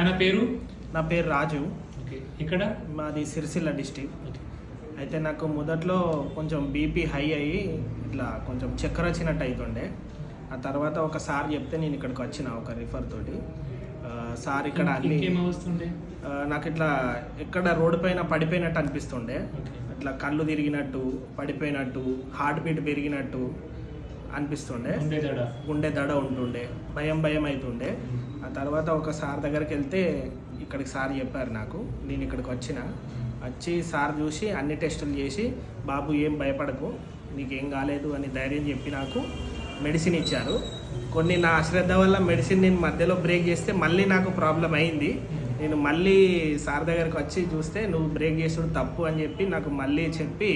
నా పేరు రాజు. ఇక్కడ మాది సిరిసిల్ల డిస్టిక్. అయితే నాకు మొదట్లో కొంచెం బీపీ హై అయ్యి ఇట్లా కొంచెం చక్కెర వచ్చినట్టు అవుతుండే. ఆ తర్వాత ఒక సార్ చెప్తే నేను ఇక్కడికి వచ్చిన ఒక రిఫర్ తోటి. సార్ ఇక్కడ అన్ని నాకు ఇట్లా ఎక్కడ రోడ్డు పైన పడిపోయినట్టు అనిపిస్తుండే, ఇట్లా కళ్ళు తిరిగినట్టు, పడిపోయినట్టు, హార్ట్ బీట్ పెరిగినట్టు అనిపిస్తుండే, గుండె దడ ఉంటుండే, భయం అవుతుండే. ఆ తర్వాత ఒక సార్ దగ్గరికి వెళ్తే ఇక్కడికి సార్ చెప్పారు నాకు. నేను ఇక్కడికి వచ్చి సార్ చూసి అన్ని టెస్టులు చేసి, బాబు ఏం భయపడకు, నీకేం కాలేదు అని ధైర్యం చెప్పి నాకు మెడిసిన్ ఇచ్చారు. కొన్ని నా అశ్రద్ధ వల్ల మెడిసిన్ నేను మధ్యలో బ్రేక్ చేస్తే మళ్ళీ నాకు ప్రాబ్లం అయింది. నేను మళ్ళీ సార్ దగ్గరికి వచ్చి చూస్తే నువ్వు బ్రేక్ చేసుడు తప్పు అని చెప్పి నాకు మళ్ళీ చెప్పి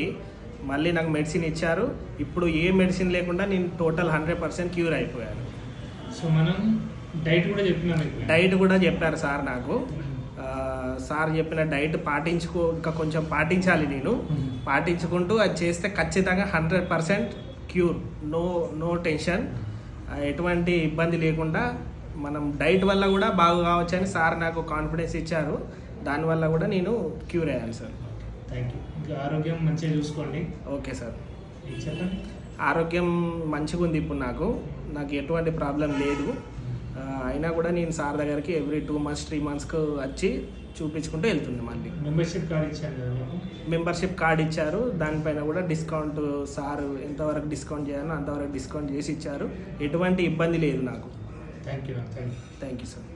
మళ్ళీ నాకు మెడిసిన్ ఇచ్చారు. ఇప్పుడు ఏ మెడిసిన్ లేకుండా నేను టోటల్ 100% క్యూర్ అయిపోయాను. సో మనం డైట్ కూడా చెప్పారు సార్ నాకు. సార్ చెప్పిన డైట్ ఇంకా కొంచెం పాటించాలి. నేను పాటించుకుంటూ అది చేస్తే ఖచ్చితంగా 100% క్యూర్, నో టెన్షన్, ఎటువంటి ఇబ్బంది లేకుండా మనం డైట్ వల్ల కూడా బాగా కావచ్చు అని సార్ నాకు కాన్ఫిడెన్స్ ఇచ్చారు. దానివల్ల కూడా నేను క్యూర్ అయ్యాను సార్. Thank you. ఇంకా ఆరోగ్యం మంచిగా చూసుకోండి. Okay sir. చెప్పండి. ఆరోగ్యం మంచిగా ఉంది ఇప్పుడు. నాకు ఎటువంటి ప్రాబ్లం లేదు. అయినా కూడా నేను సార్ దగ్గరికి ఎవ్రీ 2 months 3 monthsకు వచ్చి చూపించుకుంటూ వెళ్తుంది. మళ్ళీ మెంబర్షిప్ కార్డ్ ఇచ్చారు. దానిపైన కూడా డిస్కౌంట్ సార్ ఎంతవరకు డిస్కౌంట్ చేయాలో అంతవరకు డిస్కౌంట్ చేసి ఇచ్చారు. ఎటువంటి ఇబ్బంది లేదు నాకు. Thank you sir.